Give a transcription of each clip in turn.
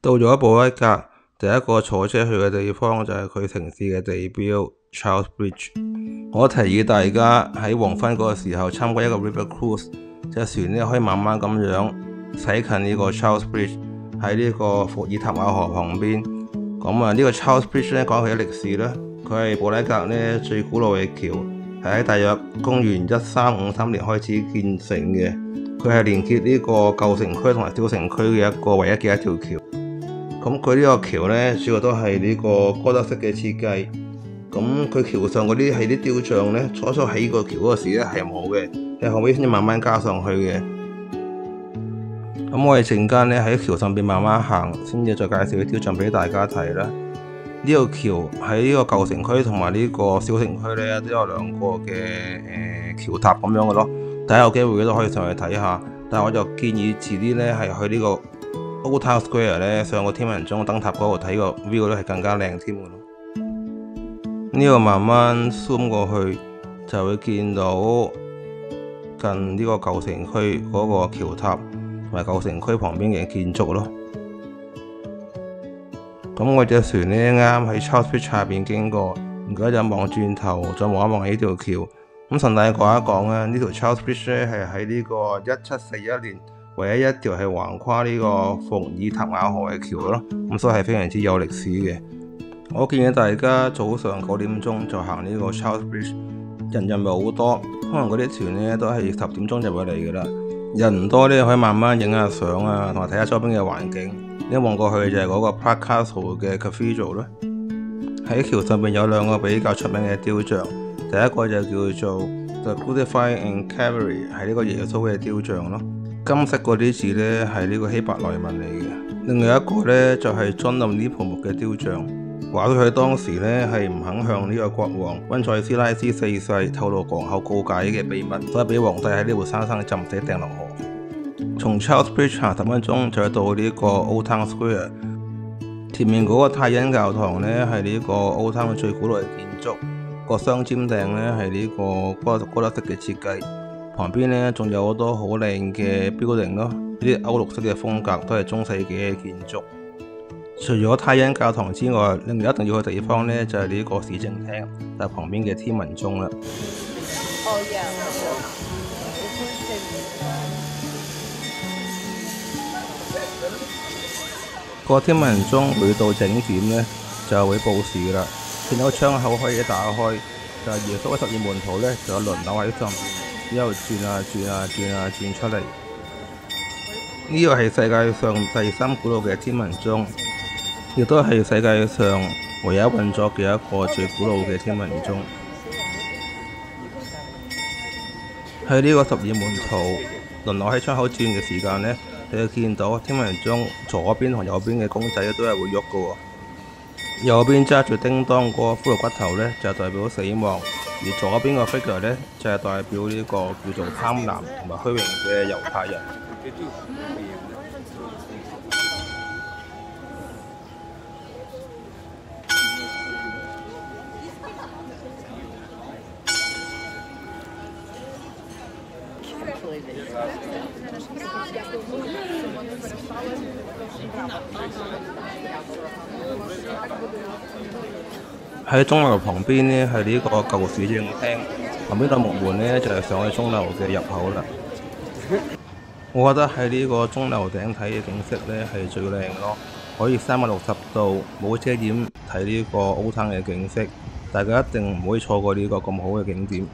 到咗布拉格，第一個坐車去嘅地方就係佢城市嘅地標 Charles Bridge。我提議大家喺黃昏嗰個時候參加一個 River Cruise，隻船呢可以慢慢咁樣駛近呢個 Charles Bridge， 喺呢個伏爾塔瓦河旁邊。咁呢個 Charles Bridge 呢，講佢嘅歷史呢，佢係布拉格呢最古老嘅橋，係喺大約公元1353年開始建成嘅。佢係連結呢個舊城區同埋小城區嘅一個唯一嘅一條橋。咁佢呢個橋呢，主要都係呢個哥德式嘅設計。咁佢橋上嗰啲係啲雕像呢，初起個橋嗰時呢係冇嘅，係後尾先至慢慢加上去嘅。咁我哋陣間呢喺橋上邊慢慢行，先至再介紹啲雕像俾大家睇啦。呢個橋喺呢個舊城區同埋呢個小城區呢，都有兩個嘅橋塔咁樣嘅咯。大家有機會都可以上去睇下。但係我就建議遲啲呢係去呢個 Old Town Square 呢，上個天文鐘燈塔嗰度睇個 view 呢係更加靚添嘅咯。呢個慢慢 zoom 過去就會見到近呢個舊城區嗰個橋塔同埋舊城區旁邊嘅建築咯。咁我隻船呢啱喺 Charles Bridge 下邊經過，而家就望轉頭再望一望呢條橋。咁順帶講一講啊，呢條 Charles Bridge 呢係喺呢個1741年唯一一條係橫跨呢個伏爾塔瓦河嘅橋咯。咁所以係非常之有歷史嘅。我建議大家早上9點鐘就行呢個 Charles Bridge， 人唔係好多，可能嗰啲船呢都係10點鐘就會嚟噶啦。人唔多呢，可以慢慢影下相啊，同埋睇下周邊嘅環境。一望過去就係嗰個 Prague Castle 嘅 Cathedral 啦。喺橋上面有兩個比較出名嘅雕像，第一個就叫做 The Crucified Calvary， 係呢個耶穌嘅雕像咯。金色嗰啲字呢係呢個希伯來文嚟嘅。另外一個呢就係敦臨呢葡木嘅雕像。話佢當時呢係唔肯向呢個國王溫塞斯拉斯4世透露皇后告解嘅秘密，所以俾皇帝喺呢度生生浸死掟落河。從 Charles Bridge 行10分鐘就到呢個 Old Town Square， 前面嗰個泰恩教堂呢係呢個 Old Town 最古老嘅建築，個雙尖頂呢係呢個哥德式嘅設計，旁邊呢仲有好多好靚嘅 building 咯，呢啲歐陸式嘅風格都係中世紀嘅建築。除咗泰恩教堂之外，另外一定要去嘅地方呢就係呢個市政廳，就係旁邊嘅天文鐘啦。個天文鐘每到整點呢就會報時噶啦，見到窗口可以打開，就係耶穌嘅12門徒呢就有輪流喺上邊，之後轉出嚟。呢個係世界上第3古老嘅天文鐘，亦都係世界上唯一運作嘅一個最古老嘅天文鐘。喺呢個12門徒輪流喺窗口轉嘅時間呢，你會見到天文鐘左邊同右邊嘅公仔都係會喐嘅喎。右邊揸住叮當嗰個骷髏骨頭呢，就代表死亡；而左邊個 figure 呢，就係代表呢個叫做貪婪同埋虛榮嘅猶太人。喺鐘樓旁邊呢，係呢個舊市政廳，旁邊個木門呢，就係上去鐘樓嘅入口啦。我覺得喺呢個鐘樓頂睇嘅景色呢係最靚咯，可以360度冇遮掩睇呢個 Old Town 嘅景色，大家一定唔可以錯過呢個咁好嘅景點。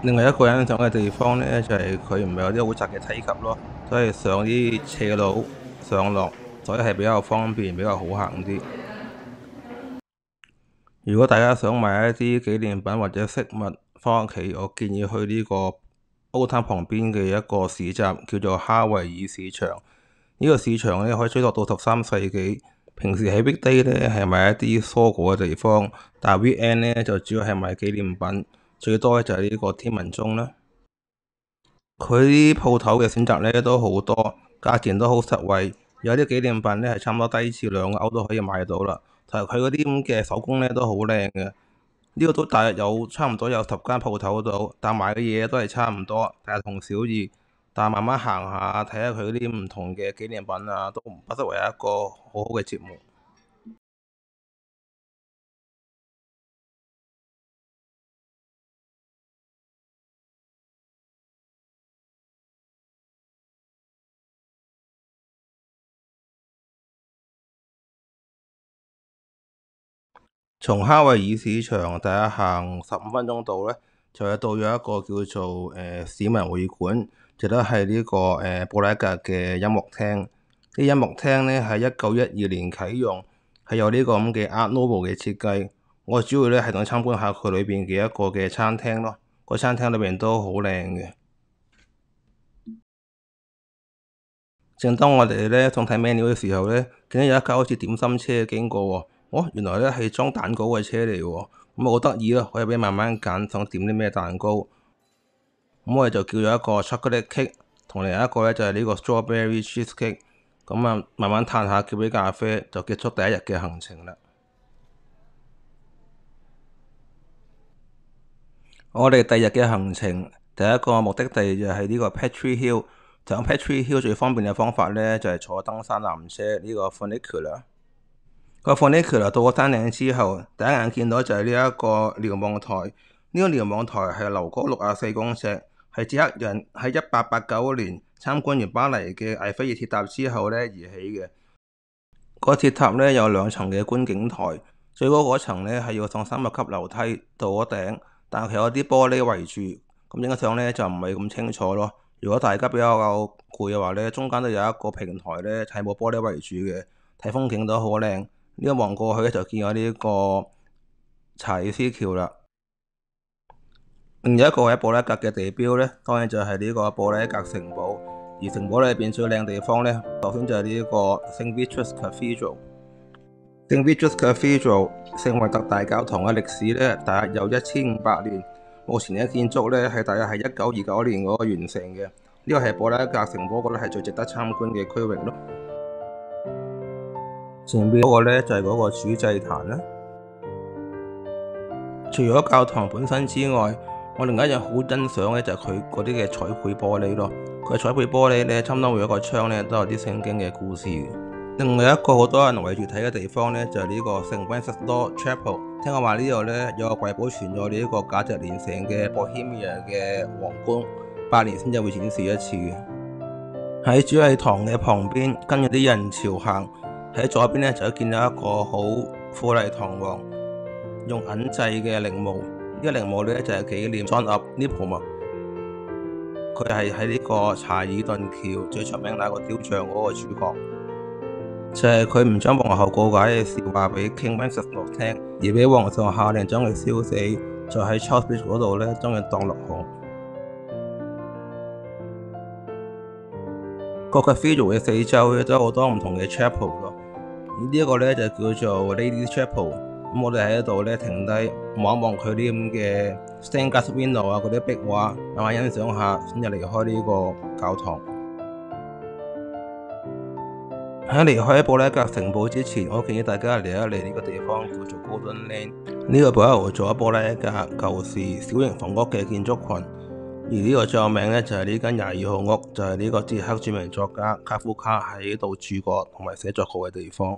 另外一個欣賞嘅地方呢，就係佢唔係有啲好窄嘅梯級咯，都係上啲斜路上落，所以係比較方便，比較好行啲。如果大家想買一啲紀念品或者飾物返屋企，我建議去呢個 Old Town 旁邊嘅一個市集，叫做哈維爾市場。呢個市場呢，可以追溯到13世紀。平時喺 weekday 呢係買一啲蔬果嘅地方，但係 weekend 呢就主要係買紀念品。最多就係呢個天文鐘啦，佢啲鋪頭嘅選擇呢都好多，價錢都好實惠，有啲紀念品呢係差唔多低至2歐都可以買到啦。同埋佢嗰啲咁嘅手工呢都好靚嘅，呢個都大約有差唔多有10間鋪頭度，但賣嘅嘢都係差唔多，大同小異。但慢慢行下睇下佢啲唔同嘅紀念品啊，都不失為一個好好嘅節目。從哈維爾市場大約行15分鐘度呢，就係到咗一個叫做市民會館，亦都係呢個布拉格嘅音樂廳。啲音樂廳呢係1912年啟用，係有呢個咁嘅 Art Nouveau 嘅設計。我主要呢係想參觀下佢裏邊嘅一個嘅餐廳咯，個餐廳裏邊都好靚嘅。正當我哋呢想睇 menu 嘅時候呢，見到有一架好似點心車經過喎。哦，原來咧係裝蛋糕嘅車嚟喎，咁好得意咯，可以俾慢慢揀，想點啲咩蛋糕。咁我哋就叫咗一個 chocolate cake，同另一個咧就係呢個 strawberry cheesecake。咁啊，慢慢嘆下，叫杯咖啡，就結束第一日嘅行程啦。我哋第二日嘅行程，第一個目的地就係呢個 Petrie Hill。上 Petrie Hill 最方便嘅方法咧，就係坐登山纜車呢個 funicular。個 funicular 到咗山頂之後，第一眼見到就係呢一個瞭望台。呢個瞭望台係樓高64公尺，係捷克人喺1889年參觀完巴黎嘅埃菲爾鐵塔之後咧而起嘅。個鐵塔咧有2層嘅觀景台，最高嗰層咧係要上30級樓梯到咗頂，但係有啲玻璃圍住，咁影相咧就唔係咁清楚咯。如果大家比較攰嘅話咧，中間都有一個平台咧係冇玻璃圍住嘅，睇風景都好靚。呢個望過去咧就見到呢個查理斯橋啦。另一個喺布拉格嘅地標咧，當然就係呢個布拉格城堡。而城堡裏邊最靚地方咧，首先就係呢個 St. Vitus Cathedral。St. Vitus Cathedral 聖維特大教堂嘅歷史咧，大約有1500年。目前嘅建築咧係大約係1929年嗰個完成嘅。呢個係布拉格城堡，覺得係最值得參觀嘅區域咯。前面嗰個咧就係嗰個主祭壇啦。除咗教堂本身之外，我另一樣好欣賞嘅就係佢嗰啲嘅彩繪玻璃咯。佢彩繪玻璃咧，差唔多每一個窗咧都有啲聖經嘅故事嘅。另外一個好多人圍住睇嘅地方咧，就係呢個聖 Wenceslaus Chapel。聽講話呢度咧有個櫃保存咗呢一個價值連城嘅 Bohemia 嘅皇宮，8年先至會展示一次嘅。喺主禮堂嘅旁邊，跟住啲人潮行。喺左邊咧就見到一個好富麗堂皇、用銀製嘅陵墓。呢個陵墓咧就係紀念 John of Nepomuc。佢係喺呢個查爾頓橋最出名那個雕像嗰個主角，就係佢唔將皇后告解嘅事話俾 King Wenceslaus 聽，而俾皇上下令將佢燒死，就喺 Charles Bridge 嗰度咧將佢當落河。個 Cathedral 嘅四周咧都有好多唔同嘅 chapel 咯。呢一個咧就叫做 Ladies Chapel。咁我哋喺度咧停低望一望佢啲咁嘅 stained glass window 啊，嗰啲壁畫，慢慢欣賞下，先至離開呢個教堂。喺離開布拉格城堡之前，我建議大家嚟一嚟呢個地方叫做 Golden Lane。呢個保留咗布拉格舊時小型房屋嘅建築群。而呢個最有名咧就係呢間22號屋，就係呢個捷克著名作家卡夫卡喺度住過同埋寫作過嘅地方。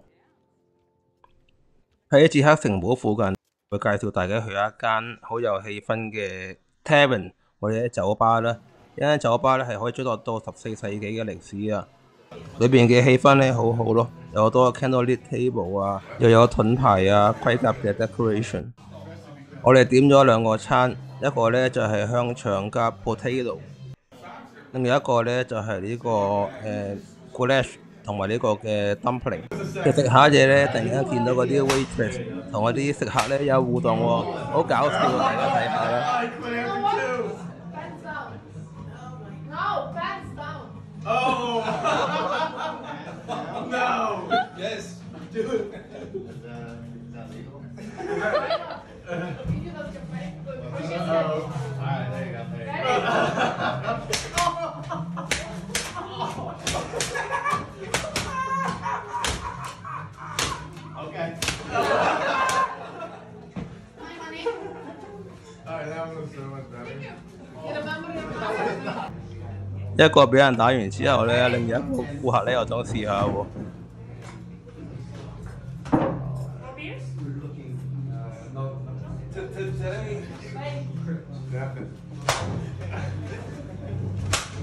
喺捷克城堡附近，會介紹大家去一間好有氣氛嘅 tavern 或者酒吧啦。呢間酒吧咧係可以追溯到14世紀嘅歷史啊。裏邊嘅氣氛咧好好咯，有好多 candlelit table 啊，又有盾牌啊，盔甲嘅 decoration。我哋點咗2個餐，一個咧就係香腸加 potato， 另外一個咧就係呢個goulash 同埋呢個嘅 dumpling。食下嘢咧，突然間見到嗰啲 waitress 同嗰啲食客咧有互動喎，好搞笑啊！大家睇下啦。一個俾人打完之後呢，另一個顧客呢又想試下喎。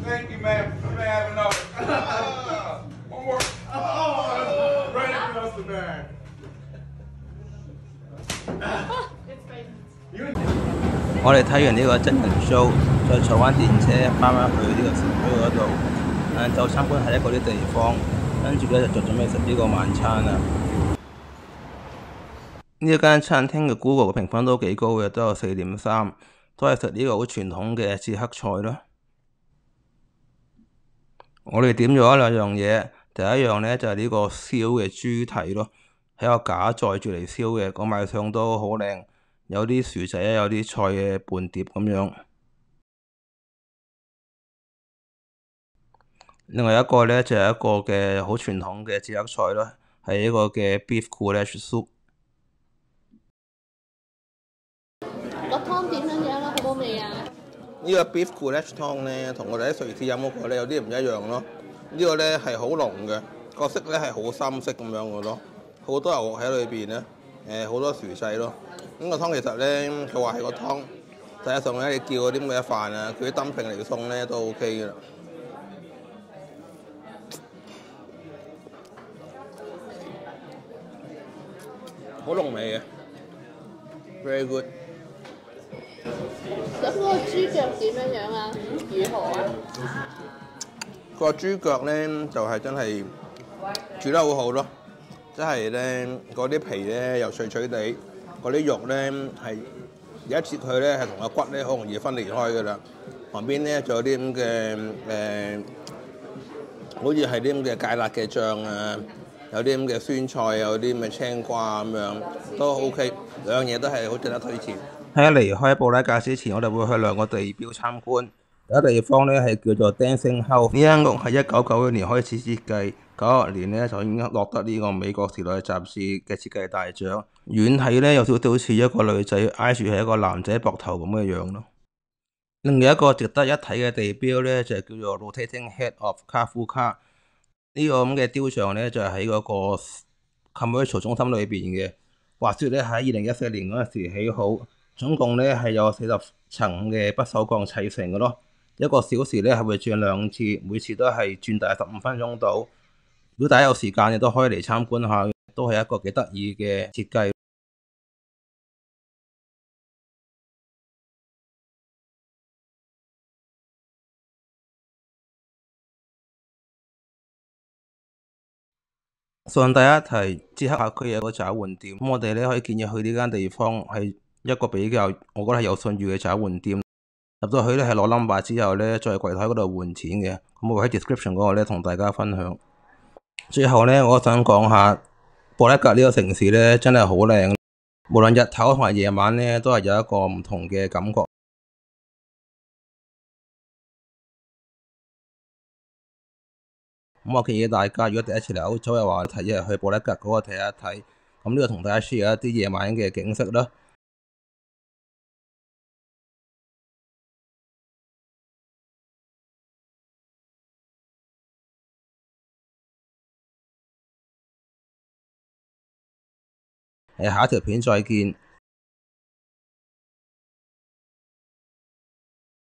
Thank you, ma'am. I may have another. One more. Oh, right across the back. 我哋睇完呢個真人 show，再坐翻電車翻返去呢個城區嗰度，就參觀下一個啲地方，跟住呢就準備食呢個晚餐啦。呢一間餐廳嘅 Google 嘅評分都幾高嘅，都有4.3，都係食呢個好傳統嘅捷克菜咯。我哋點咗2樣嘢，第一樣呢就係呢個燒嘅豬蹄咯，喺個架載住嚟燒嘅，個賣相都好靚，有啲薯仔有啲菜嘅伴碟咁樣。另外一個呢就係一個嘅好傳統嘅捷克菜咯，係一個嘅 beef goulash soup。個湯點樣樣啦？好唔好味啊？呢個 beef goulash 湯呢，同我哋喺瑞士飲嗰個呢有啲唔一樣咯。呢個呢係好濃嘅，個色呢係好深色咁樣嘅咯，好多牛肉喺裏邊呢，好多薯仔咯。咁個湯其實呢，佢話係個湯，實際上呢，你叫嗰啲咁嘅飯啊，佢啲燈平嚟送呢都 OK 嘅啦。好濃味嘅 ，very good。咁嗰個豬腳點樣樣啊？如何啊？個豬腳呢，就係真係煮得好好咯，即係呢嗰啲皮呢又脆脆地，嗰啲肉呢係一切佢呢係同個骨呢好容易分離開㗎啦。旁邊呢仲有啲咁嘅好似係啲咁嘅芥辣嘅醬啊，有啲咁嘅酸菜，有啲咁嘅青瓜咁樣都 OK，兩樣嘢都係好值得推薦。喺離開布拉格之前，我哋會去2個地標參觀。第一地方呢係叫做 Dancing House， 呢間屋係1991年開始設計，96年呢就已經獲得呢個美國時代雜誌嘅設計大獎。遠睇呢有少少好似一個女仔挨住係一個男仔膊頭咁嘅樣咯。另外一個值得一睇嘅地標呢，就係叫做 Rotating Head of Kafka， 呢個咁嘅雕像呢，就係喺嗰個 Commercial 中心裏邊嘅。話說呢，喺2014年嗰陣時起好，總共呢係有40層嘅不鏽鋼砌成嘅咯。1個小時呢係會轉2次，每次都係轉大15分鐘到。如果大家有時間，亦都可以嚟參觀下，都係一個幾得意嘅設計。順帶一提，捷克下區有個找換店，咁我哋呢可以建議去呢間地方係一個比較，我覺得係有信譽嘅找換店。入到去呢係攞 number 之後呢，再喺櫃台嗰度換錢嘅。咁我會喺 description 嗰個呢同大家分享。最後呢，我想講下布拉格呢個城市呢，真係好靚，無論日頭同埋夜晚呢，都係有一個唔同嘅感覺。咁我建議大家，如果第一次嚟歐洲嘅話，提議去布拉格嗰個睇一睇。咁呢個同大家 share 一啲夜晚嘅景色啦。下一條片再見。